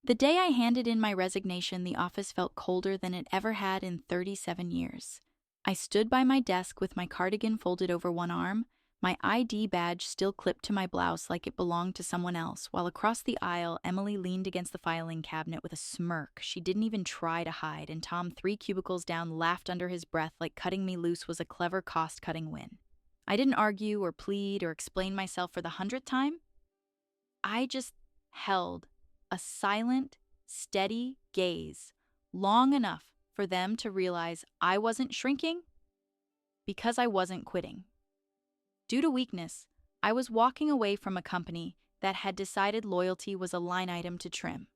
The day I handed in my resignation, the office felt colder than it ever had in 37 years. I stood by my desk with my cardigan folded over one arm, my ID badge still clipped to my blouse like it belonged to someone else, while across the aisle, Emily leaned against the filing cabinet with a smirk she didn't even try to hide, and Tom, 3 cubicles down, laughed under his breath like cutting me loose was a clever cost-cutting win. I didn't argue or plead or explain myself for the 100th time. I just held a silent, steady gaze long enough for them to realize I wasn't shrinking because I wasn't quitting. Due to weakness, I was walking away from a company that had decided loyalty was a line item to trim.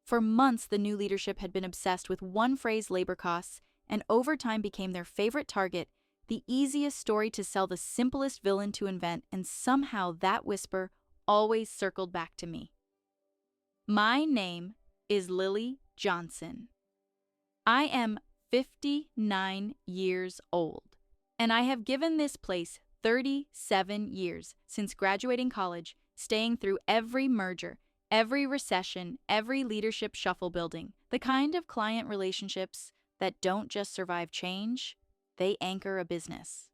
For months, the new leadership had been obsessed with one phrase: labor costs, and overtime became their favorite target, the easiest story to sell, the simplest villain to invent, and somehow that whisper always circled back to me. My name is Lily Johnson. I am 59 years old, and I have given this place 37 years since graduating college, staying through every merger, every recession, every leadership shuffle, building the kind of client relationships that don't just survive change, they anchor a business.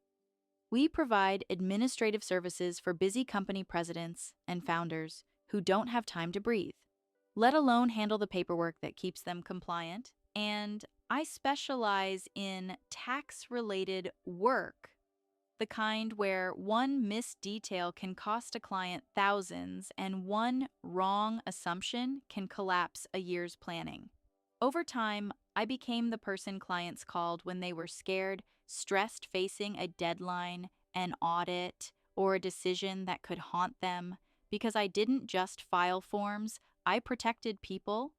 We provide administrative services for busy company presidents and founders who don't have time to breathe, let alone handle the paperwork that keeps them compliant. And I specialize in tax-related work, the kind where one missed detail can cost a client thousands and one wrong assumption can collapse a year's planning. Over time, I became the person clients called when they were scared, stressed, facing a deadline, an audit, or a decision that could haunt them. Because I didn't just file forms, I protected people.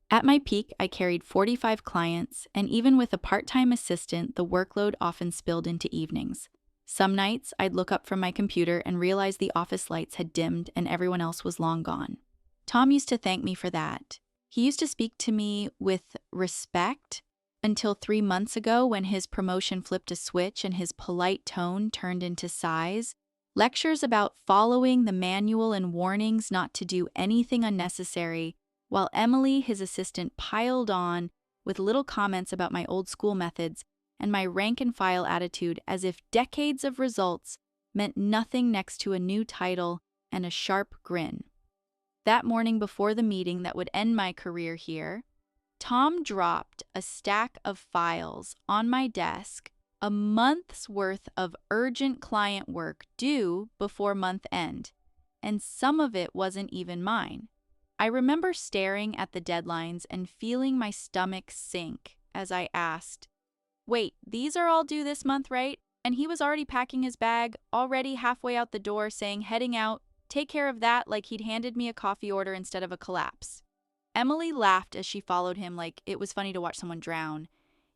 At my peak, I carried 45 clients, and even with a part-time assistant, the workload often spilled into evenings. Some nights, I'd look up from my computer and realize the office lights had dimmed and everyone else was long gone. Tom used to thank me for that. He used to speak to me with respect until 3 months ago, when his promotion flipped a switch and his polite tone turned into sighs. Lectures about following the manual and warnings not to do anything unnecessary, while Emily, his assistant, piled on with little comments about my old school methods and my rank-and-file attitude, as if decades of results meant nothing next to a new title and a sharp grin. That morning before the meeting that would end my career here, Tom dropped a stack of files on my desk, a month's worth of urgent client work due before month end, and some of it wasn't even mine. I remember staring at the deadlines and feeling my stomach sink as I asked, "Wait, these are all due this month, right?" And he was already packing his bag, already halfway out the door, saying, "Heading out, take care of that," like he'd handed me a coffee order instead of a collapse. Emily laughed as she followed him, like it was funny to watch someone drown.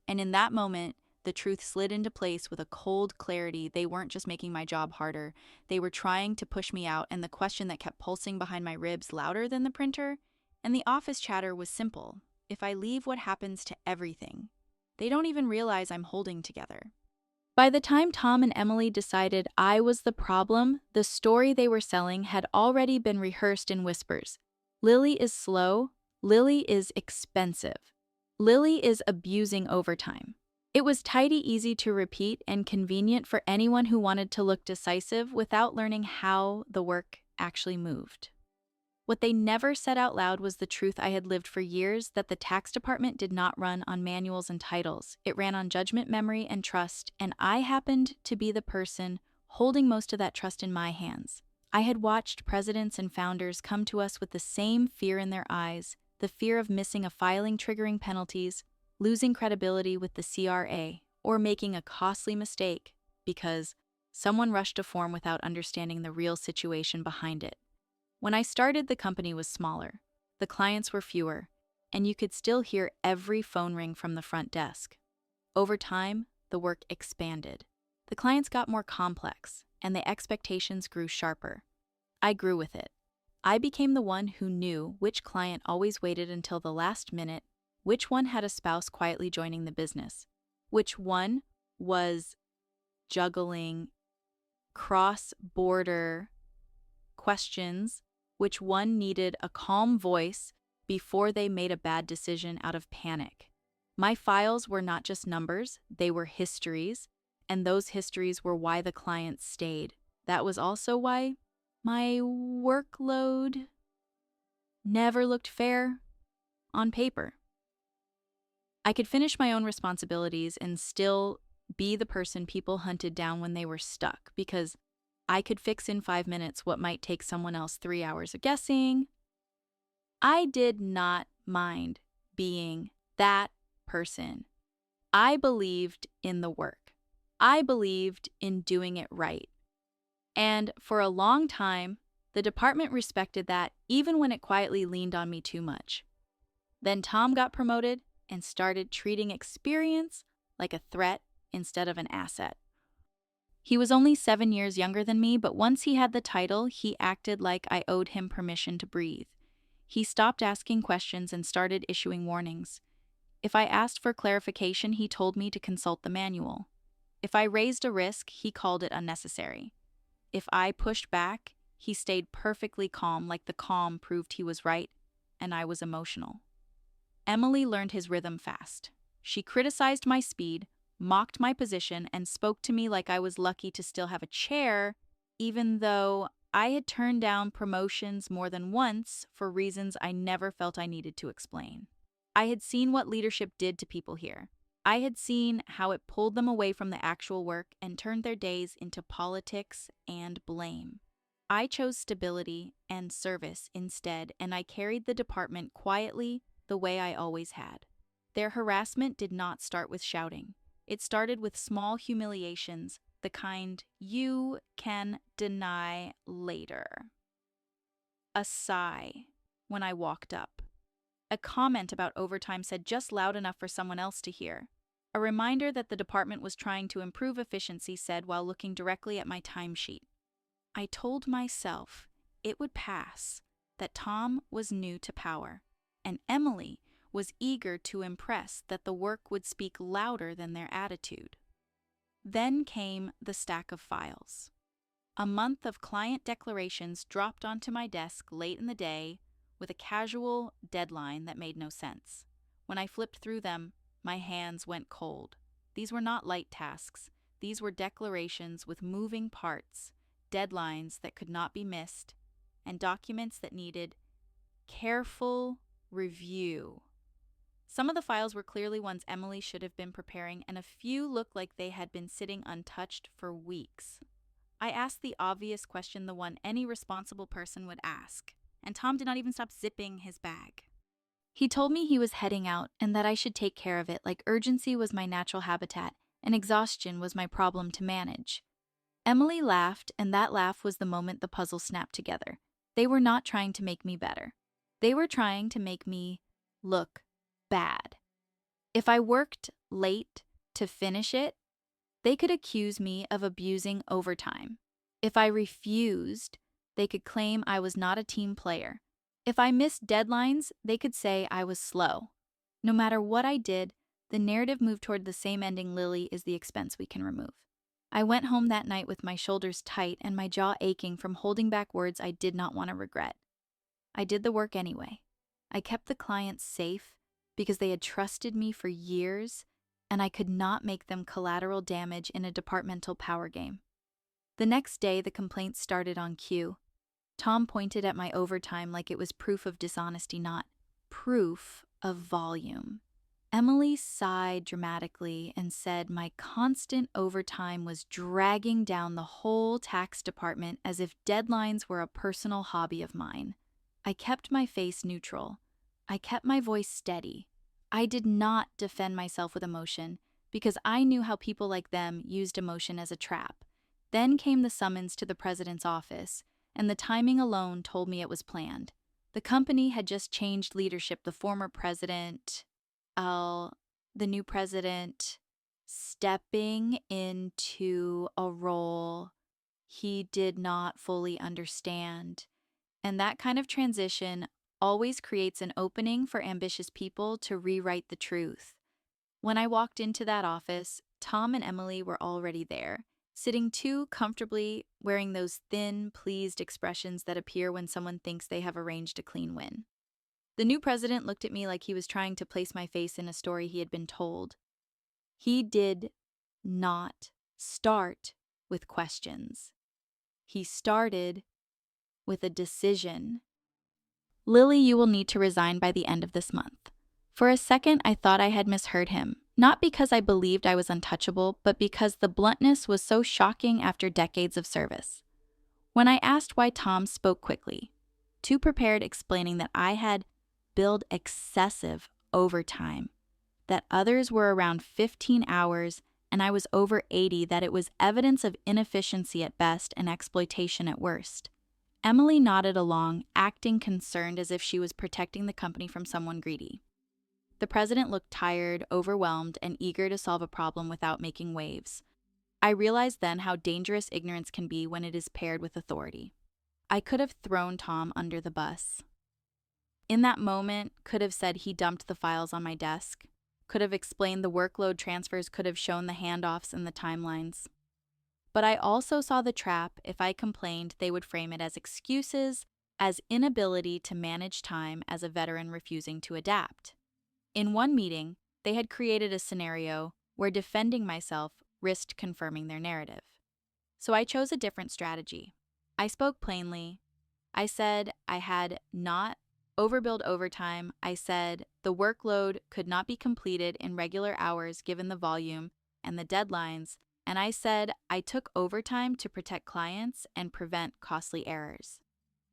And in that moment, the truth slid into place with a cold clarity. They weren't just making my job harder. They were trying to push me out, and the question that kept pulsing behind my ribs louder than the printer and the office chatter was simple. If I leave, what happens to everything? They don't even realize I'm holding together. By the time Tom and Emily decided I was the problem, the story they were selling had already been rehearsed in whispers. Lily is slow. Lily is expensive. Lily is abusing overtime. It was tidy, easy to repeat, and convenient for anyone who wanted to look decisive without learning how the work actually moved. What they never said out loud was the truth I had lived for years, that the tax department did not run on manuals and titles. It ran on judgment, memory, and trust, and I happened to be the person holding most of that trust in my hands. I had watched presidents and founders come to us with the same fear in their eyes, the fear of missing a filing, triggering penalties, losing credibility with the CRA, or making a costly mistake because someone rushed a form without understanding the real situation behind it. When I started, the company was smaller, the clients were fewer, and you could still hear every phone ring from the front desk. Over time, the work expanded. The clients got more complex, and the expectations grew sharper. I grew with it. I became the one who knew which client always waited until the last minute, which one had a spouse quietly joining the business, which one was juggling cross-border questions, which one needed a calm voice before they made a bad decision out of panic. My files were not just numbers, they were histories, and those histories were why the clients stayed. That was also why my workload never looked fair on paper. I could finish my own responsibilities and still be the person people hunted down when they were stuck, because I could fix in 5 minutes what might take someone else 3 hours of guessing. I did not mind being that person. I believed in the work. I believed in doing it right. And for a long time, the department respected that even when it quietly leaned on me too much. Then Tom got promoted and started treating experience like a threat instead of an asset. He was only 7 years younger than me, but once he had the title, he acted like I owed him permission to breathe. He stopped asking questions and started issuing warnings. If I asked for clarification, he told me to consult the manual. If I raised a risk, he called it unnecessary. If I pushed back, he stayed perfectly calm, like the calm proved he was right, and I was emotional. Emily learned his rhythm fast. She criticized my speed, mocked my position, and spoke to me like I was lucky to still have a chair, even though I had turned down promotions more than once for reasons I never felt I needed to explain. I had seen what leadership did to people here. I had seen how it pulled them away from the actual work and turned their days into politics and blame. I chose stability and service instead, and I carried the department quietly the way I always had. Their harassment did not start with shouting. It started with small humiliations, the kind you can deny later. A sigh when I walked up. A comment about overtime said just loud enough for someone else to hear. A reminder that the department was trying to improve efficiency said while looking directly at my timesheet. I told myself it would pass, that Tom was new to power, and Emily was eager to impress, that the work would speak louder than their attitude. Then came the stack of files. A month of client declarations dropped onto my desk late in the day with a casual deadline that made no sense. When I flipped through them, my hands went cold. These were not light tasks. These were declarations with moving parts, deadlines that could not be missed, and documents that needed careful review. Some of the files were clearly ones Emily should have been preparing, and a few looked like they had been sitting untouched for weeks. I asked the obvious question, the one any responsible person would ask, and Tom did not even stop zipping his bag. He told me he was heading out and that I should take care of it, like urgency was my natural habitat and exhaustion was my problem to manage. Emily laughed, and that laugh was the moment the puzzle snapped together. They were not trying to make me better. They were trying to make me look bad. If I worked late to finish it, they could accuse me of abusing overtime. If I refused, they could claim I was not a team player. If I missed deadlines, they could say I was slow. No matter what I did, the narrative moved toward the same ending: Lily is the expense we can remove. I went home that night with my shoulders tight and my jaw aching from holding back words I did not want to regret. I did the work anyway. I kept the clients safe because they had trusted me for years, and I could not make them collateral damage in a departmental power game. The next day, the complaints started on cue. Tom pointed at my overtime like it was proof of dishonesty, not proof of volume. Emily sighed dramatically and said my constant overtime was dragging down the whole tax department, as if deadlines were a personal hobby of mine. I kept my face neutral. I kept my voice steady. I did not defend myself with emotion because I knew how people like them used emotion as a trap. Then came the summons to the president's office, and the timing alone told me it was planned. The company had just changed leadership. The former president, the new president, stepping into a role he did not fully understand. And that kind of transition always creates an opening for ambitious people to rewrite the truth. When I walked into that office, Tom and Emily were already there, sitting too comfortably, wearing those thin, pleased expressions that appear when someone thinks they have arranged a clean win. The new president looked at me like he was trying to place my face in a story he had been told. He did not start with questions. He started with a decision. Lily, you will need to resign by the end of this month. For a second, I thought I had misheard him, not because I believed I was untouchable, but because the bluntness was so shocking after decades of service. When I asked why, Tom spoke quickly, too prepared, explaining that I had billed excessive overtime, that others were around 15 hours and I was over 80, that it was evidence of inefficiency at best and exploitation at worst. Emily nodded along, acting concerned as if she was protecting the company from someone greedy. The president looked tired, overwhelmed, and eager to solve a problem without making waves. I realized then how dangerous ignorance can be when it is paired with authority. I could have thrown Tom under the bus. In that moment, could have said he dumped the files on my desk, could have explained the workload transfers, could have shown the handoffs and the timelines. But I also saw the trap. If I complained, they would frame it as excuses, as inability to manage time, as a veteran refusing to adapt. In one meeting, they had created a scenario where defending myself risked confirming their narrative. So I chose a different strategy. I spoke plainly. I said I had not overbilled overtime. I said the workload could not be completed in regular hours given the volume and the deadlines, and I said I took overtime to protect clients and prevent costly errors.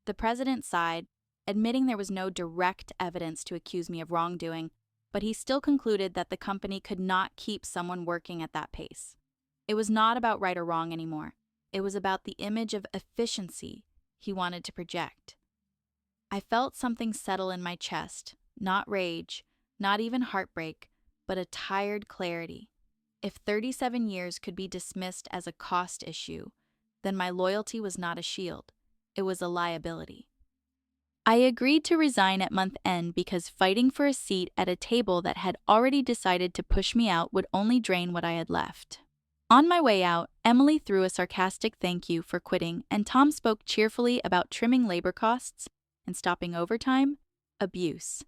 The president sighed, admitting there was no direct evidence to accuse me of wrongdoing, but he still concluded that the company could not keep someone working at that pace. It was not about right or wrong anymore. It was about the image of efficiency he wanted to project. I felt something settle in my chest, not rage, not even heartbreak, but a tired clarity. If 37 years could be dismissed as a cost issue, then my loyalty was not a shield, it was a liability. I agreed to resign at month end because fighting for a seat at a table that had already decided to push me out would only drain what I had left. On my way out, Emily threw a sarcastic thank you for quitting, and Tom spoke cheerfully about trimming labor costs and stopping overtime, abuse.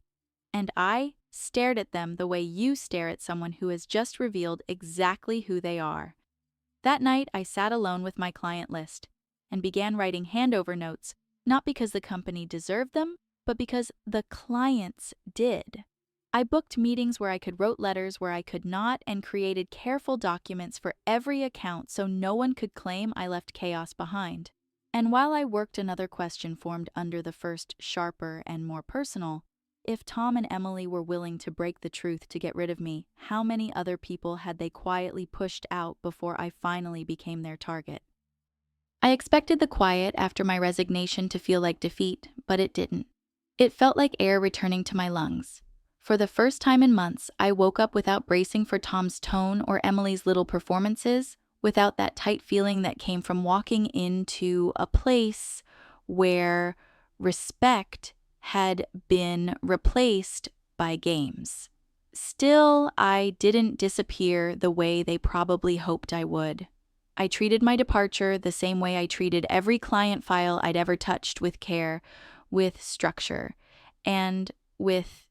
And I stared at them the way you stare at someone who has just revealed exactly who they are. That night, I sat alone with my client list and began writing handover notes, not because the company deserved them, but because the clients did. I booked meetings where I could, wrote letters where I could not, and created careful documents for every account so no one could claim I left chaos behind. And while I worked, another question formed under the first, sharper and more personal. If Tom and Emily were willing to break the truth to get rid of me, how many other people had they quietly pushed out before I finally became their target? I expected the quiet after my resignation to feel like defeat, but it didn't. It felt like air returning to my lungs. For the first time in months, I woke up without bracing for Tom's tone or Emily's little performances, without that tight feeling that came from walking into a place where respect had been replaced by games. Still, I didn't disappear the way they probably hoped I would. I treated my departure the same way I treated every client file I'd ever touched, with care, with structure, and with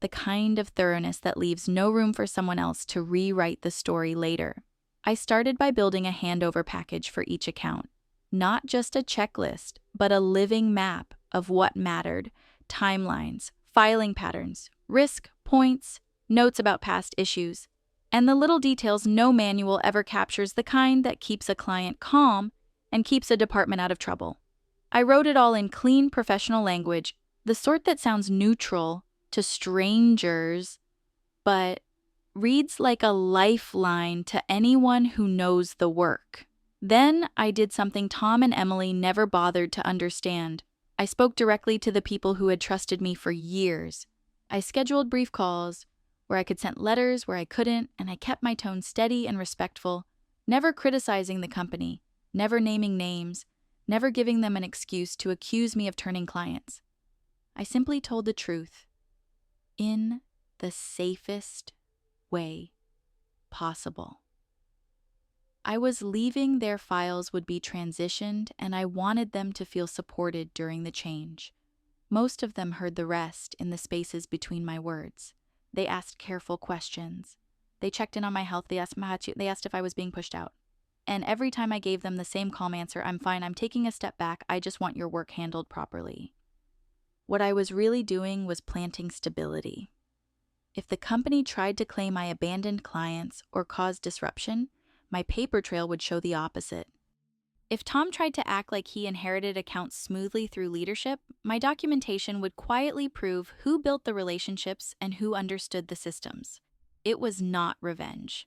the kind of thoroughness that leaves no room for someone else to rewrite the story later. I started by building a handover package for each account. Not just a checklist, but a living map of what mattered, timelines, filing patterns, risk points, notes about past issues, and the little details no manual ever captures, the kind that keeps a client calm and keeps a department out of trouble. I wrote it all in clean professional language, the sort that sounds neutral to strangers, but reads like a lifeline to anyone who knows the work. Then I did something Tom and Emily never bothered to understand. I spoke directly to the people who had trusted me for years. I scheduled brief calls where I could send letters where I couldn't, and I kept my tone steady and respectful, never criticizing the company, never naming names, never giving them an excuse to accuse me of turning clients. I simply told the truth in the safest way possible. I was leaving, their files would be transitioned, and I wanted them to feel supported during the change. Most of them heard the rest in the spaces between my words. They asked careful questions. They checked in on my health. They asked if I was being pushed out. And every time I gave them the same calm answer, "I'm fine, I'm taking a step back, I just want your work handled properly." What I was really doing was planting stability. If the company tried to claim I abandoned clients or caused disruption, my paper trail would show the opposite. If Tom tried to act like he inherited accounts smoothly through leadership, my documentation would quietly prove who built the relationships and who understood the systems. It was not revenge.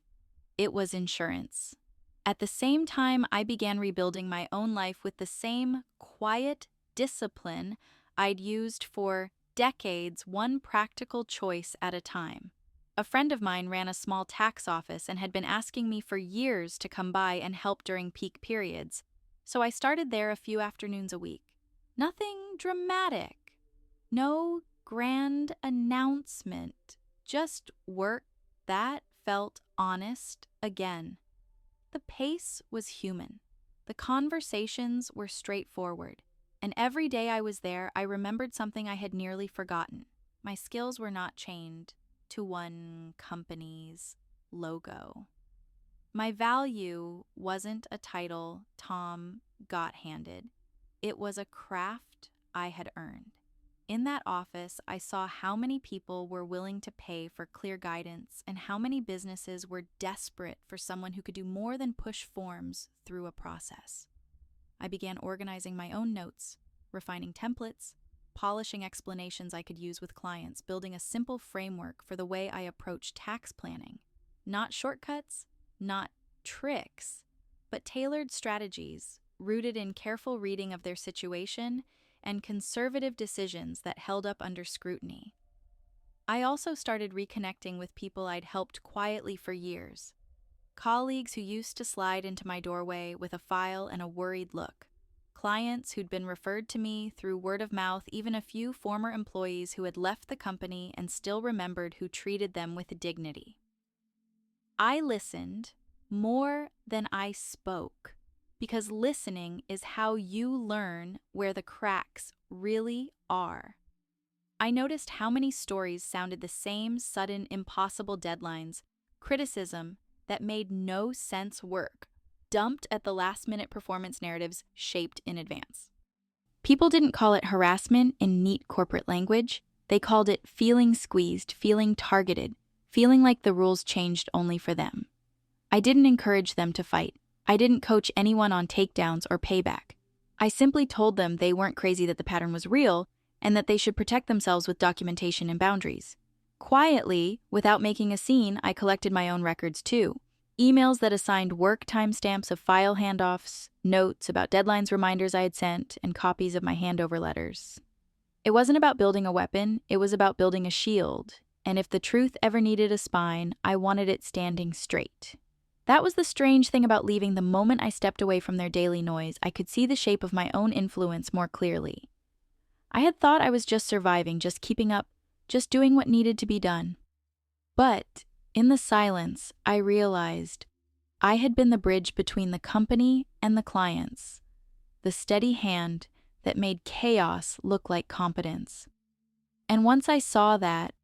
It was insurance. At the same time, I began rebuilding my own life with the same quiet discipline I'd used for decades, one practical choice at a time. A friend of mine ran a small tax office and had been asking me for years to come by and help during peak periods, so I started there a few afternoons a week. Nothing dramatic. No grand announcement. Just work that felt honest again. The pace was human. The conversations were straightforward. And every day I was there, I remembered something I had nearly forgotten. My skills were not chained to one company's logo. My value wasn't a title Tom got handed. It was a craft I had earned. In that office, I saw how many people were willing to pay for clear guidance and how many businesses were desperate for someone who could do more than push forms through a process. I began organizing my own notes, refining templates, polishing explanations I could use with clients, building a simple framework for the way I approach tax planning. Not shortcuts, not tricks, but tailored strategies rooted in careful reading of their situation and conservative decisions that held up under scrutiny. I also started reconnecting with people I'd helped quietly for years. Colleagues who used to slide into my doorway with a file and a worried look. Clients who'd been referred to me through word of mouth, even a few former employees who had left the company and still remembered who treated them with dignity. I listened more than I spoke, because listening is how you learn where the cracks really are. I noticed how many stories sounded the same: sudden, impossible deadlines, criticism that made no sense, work dumped at the last-minute, performance narratives shaped in advance. People didn't call it harassment in neat corporate language. They called it feeling squeezed, feeling targeted, feeling like the rules changed only for them. I didn't encourage them to fight. I didn't coach anyone on takedowns or payback. I simply told them they weren't crazy, that the pattern was real, and that they should protect themselves with documentation and boundaries. Quietly, without making a scene, I collected my own records too. Emails that assigned work timestamps of file handoffs, notes about deadlines, reminders I had sent, and copies of my handover letters. It wasn't about building a weapon, it was about building a shield, and if the truth ever needed a spine, I wanted it standing straight. That was the strange thing about leaving. The moment I stepped away from their daily noise, I could see the shape of my own influence more clearly. I had thought I was just surviving, just keeping up, just doing what needed to be done. But in the silence, I realized I had been the bridge between the company and the clients, the steady hand that made chaos look like competence. And once I saw that,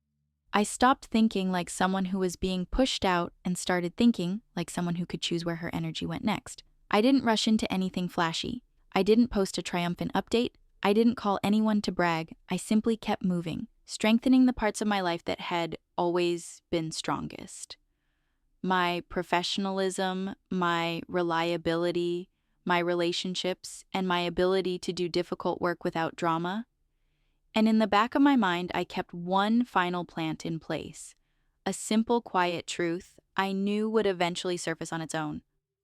I stopped thinking like someone who was being pushed out and started thinking like someone who could choose where her energy went next. I didn't rush into anything flashy. I didn't post a triumphant update. I didn't call anyone to brag. I simply kept moving, strengthening the parts of my life that had always been strongest. My professionalism, my reliability, my relationships, and my ability to do difficult work without drama. And in the back of my mind, I kept one final plant in place. A simple, quiet truth I knew would eventually surface on its own.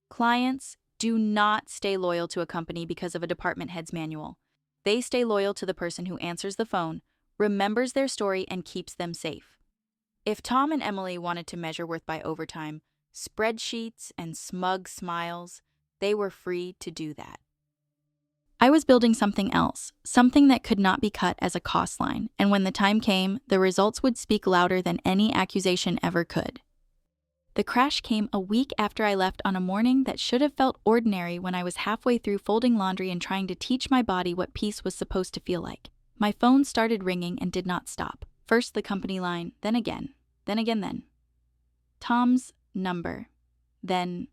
Clients do not stay loyal to a company because of a department head's manual. They stay loyal to the person who answers the phone, remembers their story, and keeps them safe. If Tom and Emily wanted to measure worth by overtime, spreadsheets, and smug smiles, they were free to do that. I was building something else, something that could not be cut as a cost line, and when the time came, the results would speak louder than any accusation ever could. The crash came a week after I left, on a morning that should have felt ordinary, when I was halfway through folding laundry and trying to teach my body what peace was supposed to feel like. My phone started ringing and did not stop. First the company line, then again, then. Tom's number, then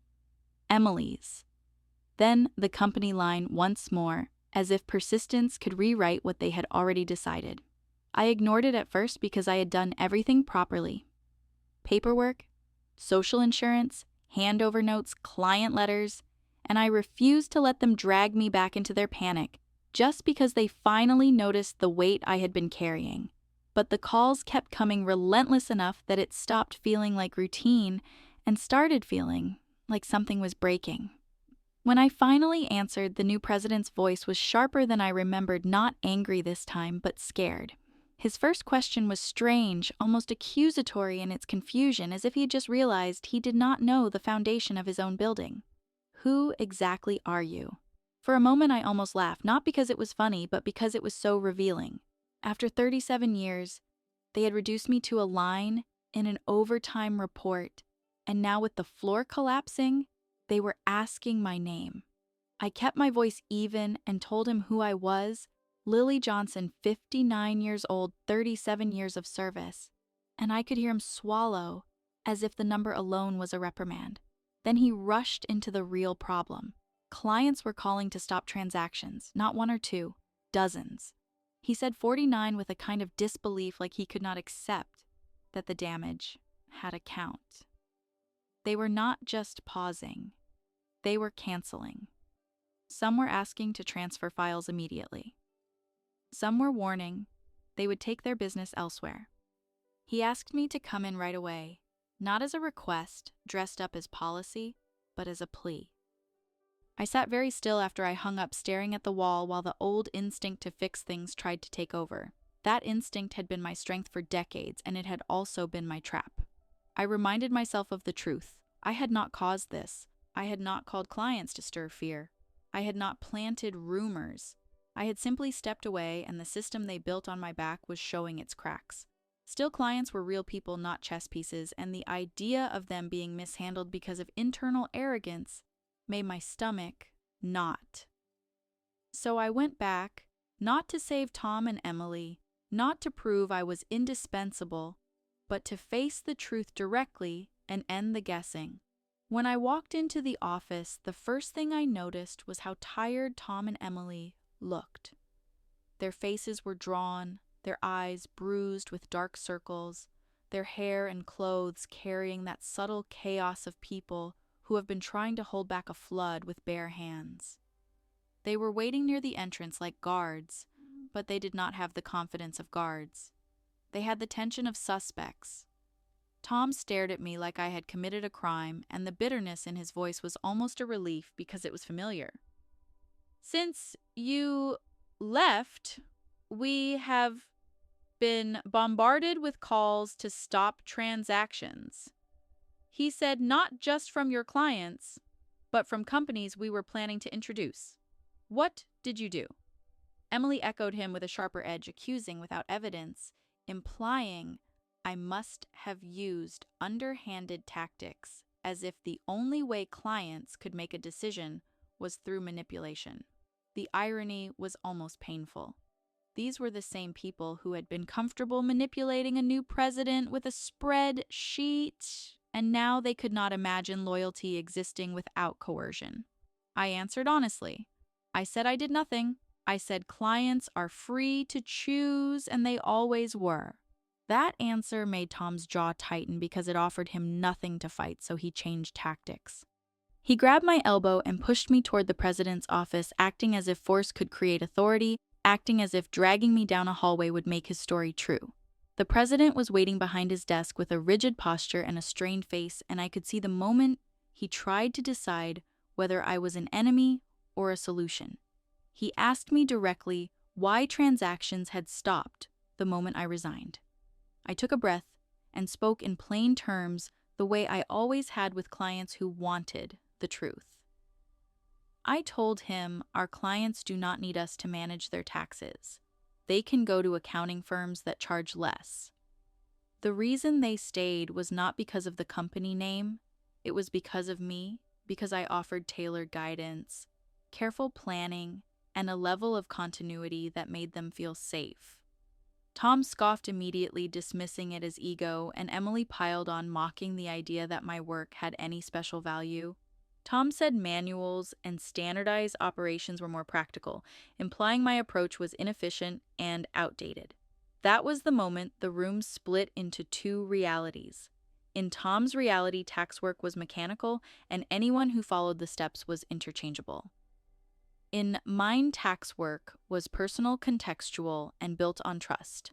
Emily's. Then the company line once more, as if persistence could rewrite what they had already decided. I ignored it at first because I had done everything properly. Paperwork, social insurance, handover notes, client letters, and I refused to let them drag me back into their panic just because they finally noticed the weight I had been carrying. But the calls kept coming relentless enough that it stopped feeling like routine and started feeling like something was breaking. When I finally answered, the new president's voice was sharper than I remembered, not angry this time, but scared. His first question was strange, almost accusatory in its confusion, as if he had just realized he did not know the foundation of his own building. Who exactly are you? For a moment I almost laughed, not because it was funny, but because it was so revealing. After 37 years, they had reduced me to a line in an overtime report, and now with the floor collapsing, they were asking my name. I kept my voice even and told him who I was, Lily Johnson, 59 years old, 37 years of service, and I could hear him swallow as if the number alone was a reprimand. Then he rushed into the real problem. Clients were calling to stop transactions, not one or two, dozens. He said 49 with a kind of disbelief, like he could not accept that the damage had a count. They were not just pausing, they were canceling. Some were asking to transfer files immediately. Some were warning they would take their business elsewhere. He asked me to come in right away, not as a request dressed up as policy, but as a plea. I sat very still after I hung up, staring at the wall while the old instinct to fix things tried to take over. That instinct had been my strength for decades, and it had also been my trap. I reminded myself of the truth. I had not caused this. I had not called clients to stir fear. I had not planted rumors. I had simply stepped away, and the system they built on my back was showing its cracks. Still, clients were real people, not chess pieces, and the idea of them being mishandled because of internal arrogance made my stomach knot. So I went back, not to save Tom and Emily, not to prove I was indispensable, but to face the truth directly and end the guessing. When I walked into the office, the first thing I noticed was how tired Tom and Emily looked. Their faces were drawn, their eyes bruised with dark circles, their hair and clothes carrying that subtle chaos of people who have been trying to hold back a flood with bare hands. They were waiting near the entrance like guards, but they did not have the confidence of guards. They had the tension of suspects. Tom stared at me like I had committed a crime, and the bitterness in his voice was almost a relief because it was familiar. "Since you left, we have been bombarded with calls to stop transactions." He said, "Not just from your clients, but from companies we were planning to introduce. What did you do?" Emily echoed him with a sharper edge, accusing without evidence, implying I must have used underhanded tactics, as if the only way clients could make a decision was through manipulation. The irony was almost painful. These were the same people who had been comfortable manipulating a new president with a spreadsheet, and now they could not imagine loyalty existing without coercion. I answered honestly. I said I did nothing. I said clients are free to choose, and they always were. That answer made Tom's jaw tighten because it offered him nothing to fight, so he changed tactics. He grabbed my elbow and pushed me toward the president's office, acting as if force could create authority, acting as if dragging me down a hallway would make his story true. The president was waiting behind his desk with a rigid posture and a strained face, and I could see the moment he tried to decide whether I was an enemy or a solution. He asked me directly why transactions had stopped the moment I resigned. I took a breath and spoke in plain terms, the way I always had with clients who wanted the truth. I told him our clients do not need us to manage their taxes. They can go to accounting firms that charge less. The reason they stayed was not because of the company name. It was because of me, because I offered tailored guidance, careful planning, and a level of continuity that made them feel safe. Tom scoffed immediately, dismissing it as ego, and Emily piled on, mocking the idea that my work had any special value. Tom said manuals and standardized operations were more practical, implying my approach was inefficient and outdated. That was the moment the room split into two realities. In Tom's reality, tax work was mechanical, and anyone who followed the steps was interchangeable. In mine, tax work was personal, contextual, and built on trust,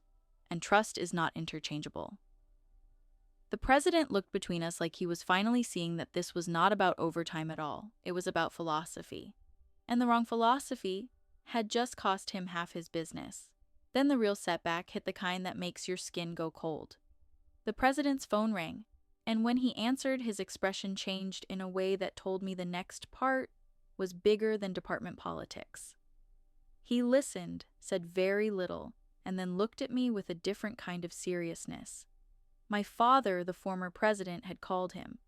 and trust is not interchangeable. The president looked between us like he was finally seeing that this was not about overtime at all. It was about philosophy. And the wrong philosophy had just cost him half his business. Then the real setback hit, the kind that makes your skin go cold. The president's phone rang, and when he answered, his expression changed in a way that told me the next part was bigger than department politics. He listened, said very little, and then looked at me with a different kind of seriousness. My father, the former president, had called him.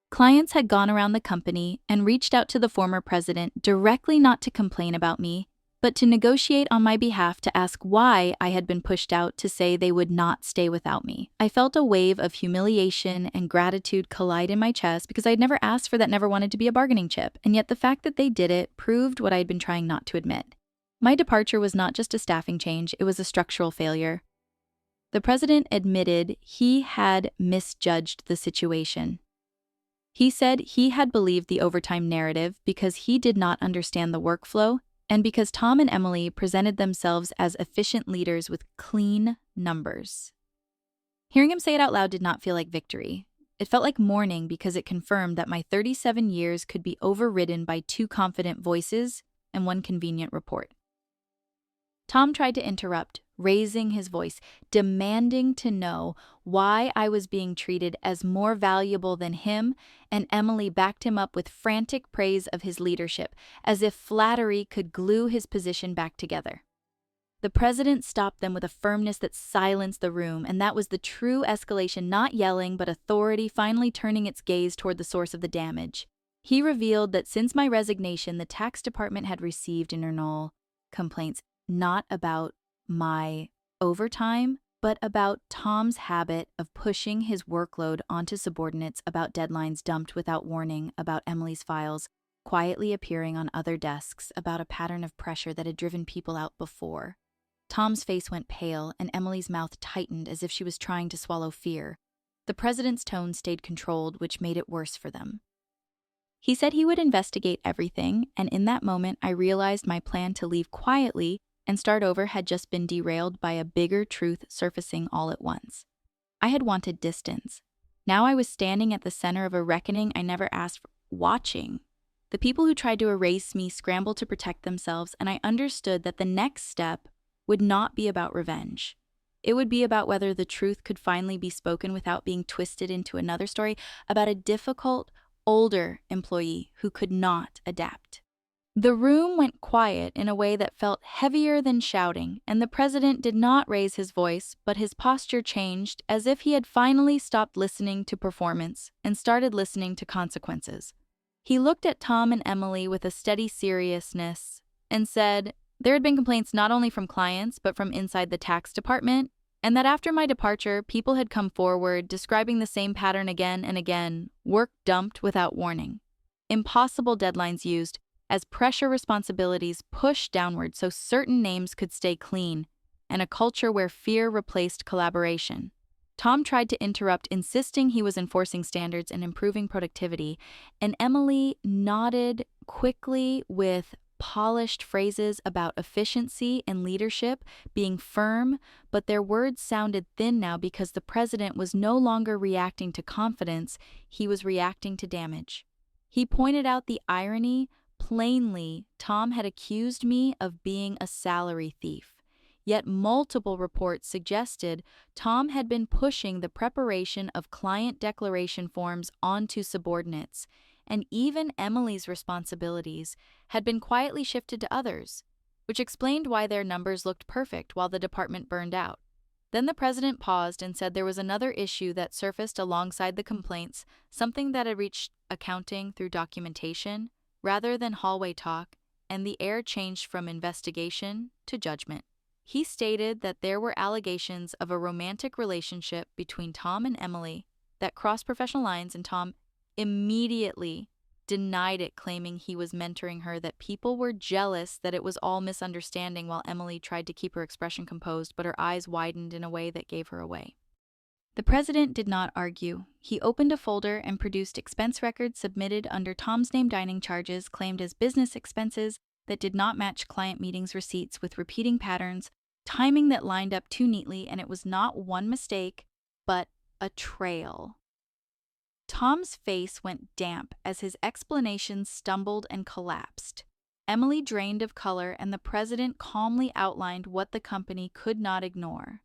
Clients had gone around the company and reached out to the former president directly, not to complain about me, but to negotiate on my behalf, to ask why I had been pushed out, to say they would not stay without me. I felt a wave of humiliation and gratitude collide in my chest because I had never asked for that, never wanted to be a bargaining chip, and yet the fact that they did it proved what I had been trying not to admit. My departure was not just a staffing change, it was a structural failure. The president admitted he had misjudged the situation. He said he had believed the overtime narrative because he did not understand the workflow, and because Tom and Emily presented themselves as efficient leaders with clean numbers. Hearing him say it out loud did not feel like victory. It felt like mourning, because it confirmed that my 37 years could be overridden by two confident voices and one convenient report. Tom tried to interrupt, raising his voice, demanding to know why I was being treated as more valuable than him, and Emily backed him up with frantic praise of his leadership, as if flattery could glue his position back together. The president stopped them with a firmness that silenced the room, and that was the true escalation, not yelling, but authority finally turning its gaze toward the source of the damage. He revealed that since my resignation, the tax department had received internal complaints, not about my overtime, but about Tom's habit of pushing his workload onto subordinates, about deadlines dumped without warning, about Emily's files quietly appearing on other desks, about a pattern of pressure that had driven people out before. Tom's face went pale, and Emily's mouth tightened as if she was trying to swallow fear. The president's tone stayed controlled, which made it worse for them. He said he would investigate everything, and in that moment I realized my plan to leave quietly and start over had just been derailed by a bigger truth surfacing all at once. I had wanted distance. Now I was standing at the center of a reckoning I never asked for, watching. The people who tried to erase me scrambled to protect themselves, and I understood that the next step would not be about revenge. It would be about whether the truth could finally be spoken without being twisted into another story about a difficult, older employee who could not adapt. The room went quiet in a way that felt heavier than shouting, and the president did not raise his voice, but his posture changed, as if he had finally stopped listening to performance and started listening to consequences. He looked at Tom and Emily with a steady seriousness and said there had been complaints not only from clients but from inside the tax department, and that after my departure, people had come forward describing the same pattern again and again: work dumped without warning, impossible deadlines used, as pressure responsibilities pushed downward so certain names could stay clean, and a culture where fear replaced collaboration. Tom tried to interrupt, insisting he was enforcing standards and improving productivity, and Emily nodded quickly with polished phrases about efficiency and leadership, being firm, but their words sounded thin now because the president was no longer reacting to confidence, he was reacting to damage. He pointed out the irony. Plainly, Tom had accused me of being a salary thief, yet multiple reports suggested Tom had been pushing the preparation of client declaration forms onto subordinates, and even Emily's responsibilities had been quietly shifted to others, which explained why their numbers looked perfect while the department burned out. Then the president paused and said there was another issue that surfaced alongside the complaints, something that had reached accounting through documentation rather than hallway talk, and the air changed from investigation to judgment. He stated that there were allegations of a romantic relationship between Tom and Emily that crossed professional lines, and Tom immediately denied it, claiming he was mentoring her, that people were jealous, that it was all misunderstanding, while Emily tried to keep her expression composed, but her eyes widened in a way that gave her away. The president did not argue. He opened a folder and produced expense records submitted under Tom's name, dining charges claimed as business expenses that did not match client meetings receipts, with repeating patterns, timing that lined up too neatly, and it was not one mistake, but a trail. Tom's face went damp as his explanations stumbled and collapsed. Emily drained of color, and the president calmly outlined what the company could not ignore: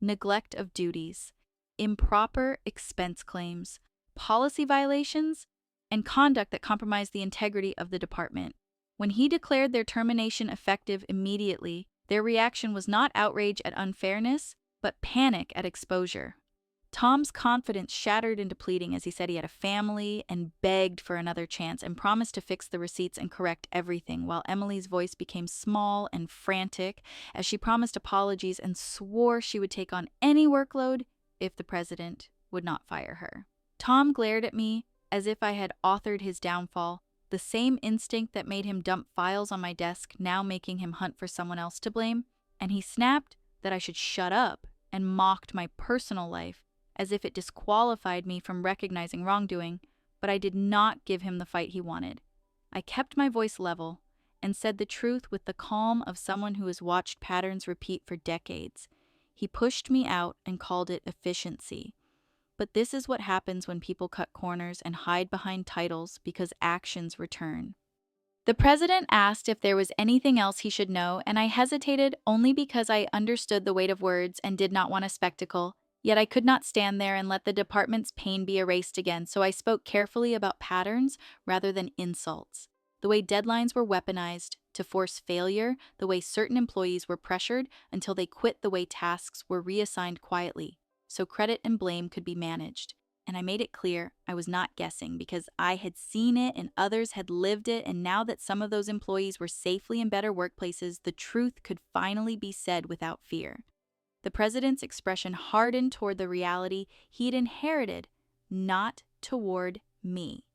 neglect of duties, improper expense claims, policy violations, and conduct that compromised the integrity of the department. When he declared their termination effective immediately, their reaction was not outrage at unfairness, but panic at exposure. Tom's confidence shattered into pleading as he said he had a family and begged for another chance and promised to fix the receipts and correct everything, while Emily's voice became small and frantic as she promised apologies and swore she would take on any workload if the president would not fire her. Tom glared at me as if I had authored his downfall, the same instinct that made him dump files on my desk now making him hunt for someone else to blame, and he snapped that I should shut up and mocked my personal life as if it disqualified me from recognizing wrongdoing, but I did not give him the fight he wanted. I kept my voice level and said the truth with the calm of someone who has watched patterns repeat for decades. He pushed me out and called it efficiency. But this is what happens when people cut corners and hide behind titles because actions return. The president asked if there was anything else he should know, and I hesitated only because I understood the weight of words and did not want a spectacle. Yet I could not stand there and let the department's pain be erased again, so I spoke carefully about patterns rather than insults. The way deadlines were weaponized to force failure, the way certain employees were pressured until they quit, the way tasks were reassigned quietly, so credit and blame could be managed. And I made it clear I was not guessing, because I had seen it and others had lived it, and now that some of those employees were safely in better workplaces, the truth could finally be said without fear. The president's expression hardened toward the reality he'd inherited, not toward me.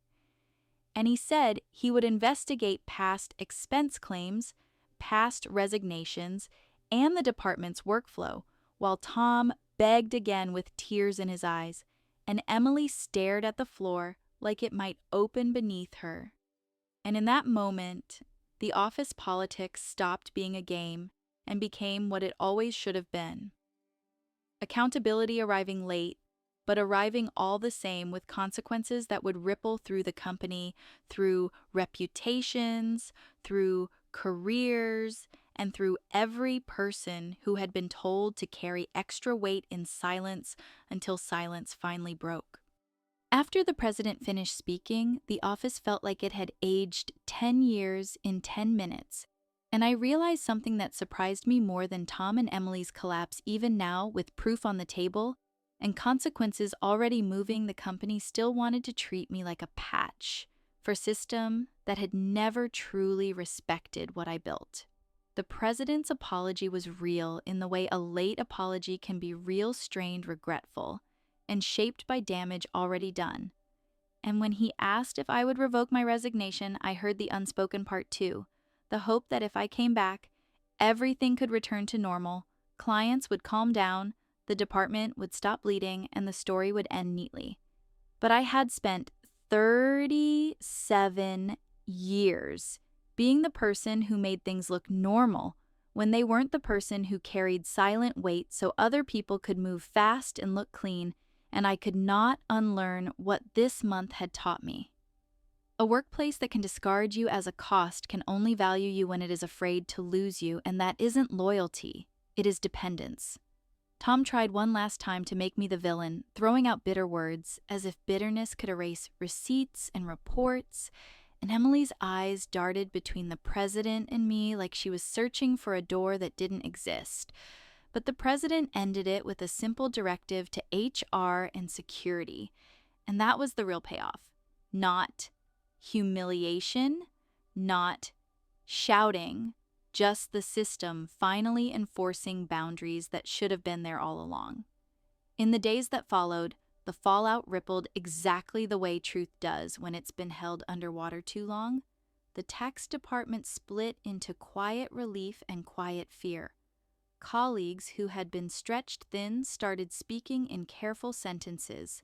And he said he would investigate past expense claims, past resignations, and the department's workflow, while Tom begged again with tears in his eyes, and Emily stared at the floor like it might open beneath her. And in that moment, the office politics stopped being a game and became what it always should have been. Accountability arriving late, but arriving all the same, with consequences that would ripple through the company, through reputations, through careers, and through every person who had been told to carry extra weight in silence until silence finally broke. After the president finished speaking, the office felt like it had aged 10 years in 10 minutes. And I realized something that surprised me more than Tom and Emily's collapse. Even now, with proof on the table and consequences already moving, the company still wanted to treat me like a patch for a system that had never truly respected what I built. The president's apology was real in the way a late apology can be real, strained, regretful, and shaped by damage already done. And when he asked if I would revoke my resignation, I heard the unspoken part too. The hope that if I came back, everything could return to normal, clients would calm down, the department would stop bleeding, and the story would end neatly. But I had spent 37 years being the person who made things look normal when they weren't, the person who carried silent weight so other people could move fast and look clean, and I could not unlearn what this month had taught me. A workplace that can discard you as a cost can only value you when it is afraid to lose you, and that isn't loyalty, it is dependence. Tom tried one last time to make me the villain, throwing out bitter words, as if bitterness could erase receipts and reports, and Emily's eyes darted between the president and me like she was searching for a door that didn't exist. But the president ended it with a simple directive to HR and security, and that was the real payoff. Not humiliation, not shouting, just the system finally enforcing boundaries that should have been there all along. In the days that followed, the fallout rippled exactly the way truth does when it's been held underwater too long. The tax department split into quiet relief and quiet fear. Colleagues who had been stretched thin started speaking in careful sentences,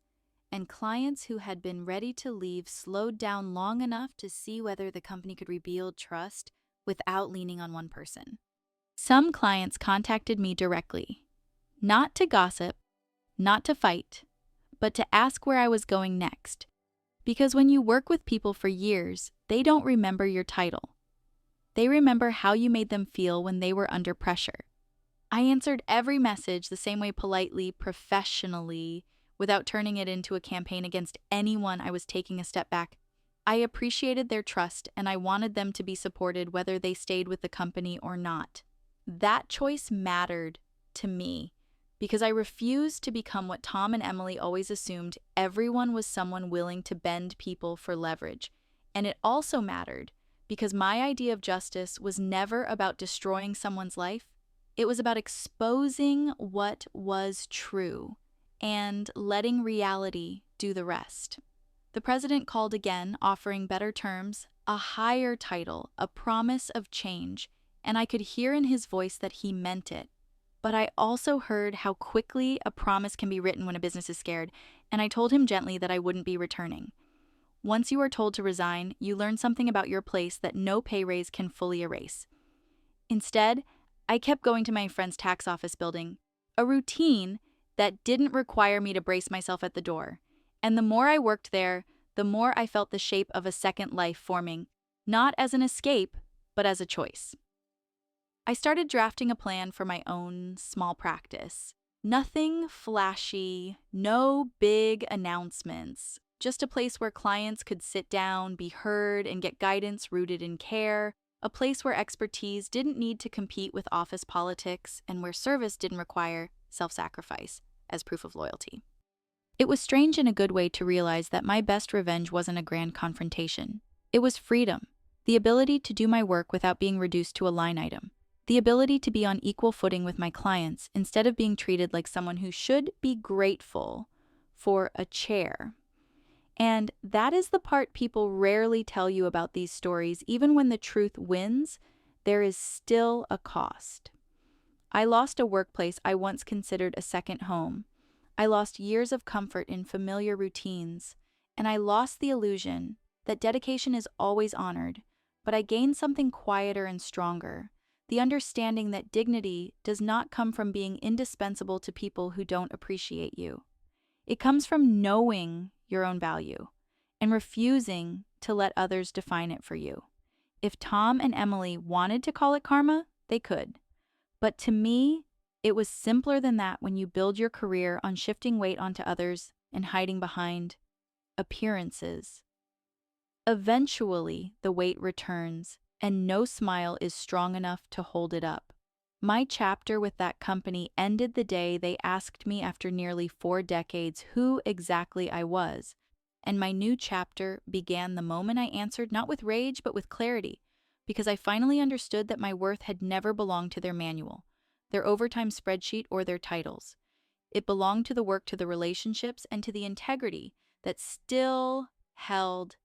and clients who had been ready to leave slowed down long enough to see whether the company could rebuild trust without leaning on one person. Some clients contacted me directly, not to gossip, not to fight, but to ask where I was going next. Because when you work with people for years, they don't remember your title. They remember how you made them feel when they were under pressure. I answered every message the same way, politely, professionally, without turning it into a campaign against anyone. I was taking a step back. I appreciated their trust, and I wanted them to be supported whether they stayed with the company or not. That choice mattered to me because I refused to become what Tom and Emily always assumed: everyone was someone willing to bend people for leverage. And it also mattered because my idea of justice was never about destroying someone's life. It was about exposing what was true and letting reality do the rest. The president called again, offering better terms, a higher title, a promise of change, and I could hear in his voice that he meant it. But I also heard how quickly a promise can be written when a business is scared, and I told him gently that I wouldn't be returning. Once you are told to resign, you learn something about your place that no pay raise can fully erase. Instead, I kept going to my friend's tax office building, a routine that didn't require me to brace myself at the door. And the more I worked there, the more I felt the shape of a second life forming, not as an escape, but as a choice. I started drafting a plan for my own small practice. Nothing flashy, no big announcements, just a place where clients could sit down, be heard, and get guidance rooted in care. A place where expertise didn't need to compete with office politics and where service didn't require self-sacrifice as proof of loyalty. It was strange in a good way to realize that my best revenge wasn't a grand confrontation. It was freedom, the ability to do my work without being reduced to a line item, the ability to be on equal footing with my clients instead of being treated like someone who should be grateful for a chair. And that is the part people rarely tell you about these stories. Even when the truth wins, there is still a cost. I lost a workplace I once considered a second home. I lost years of comfort in familiar routines, and I lost the illusion that dedication is always honored, but I gained something quieter and stronger, the understanding that dignity does not come from being indispensable to people who don't appreciate you. It comes from knowing your own value and refusing to let others define it for you. If Tom and Emily wanted to call it karma, they could. But to me, it was simpler than that when you build your career on shifting weight onto others and hiding behind appearances. Eventually, the weight returns, and no smile is strong enough to hold it up. My chapter with that company ended the day they asked me, after nearly 4 decades, who exactly I was. And my new chapter began the moment I answered, not with rage, but with clarity, because I finally understood that my worth had never belonged to their manual, their overtime spreadsheet, or their titles. It belonged to the work, to the relationships, and to the integrity that still held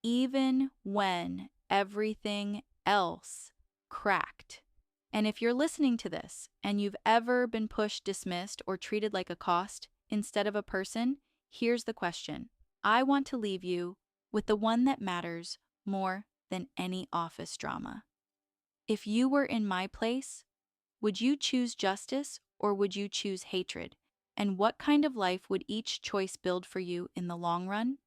even when everything else cracked. And if you're listening to this and you've ever been pushed, dismissed, or treated like a cost instead of a person, here's the question. I want to leave you with the one that matters more than any office drama. If you were in my place, would you choose justice or would you choose hatred? And what kind of life would each choice build for you in the long run?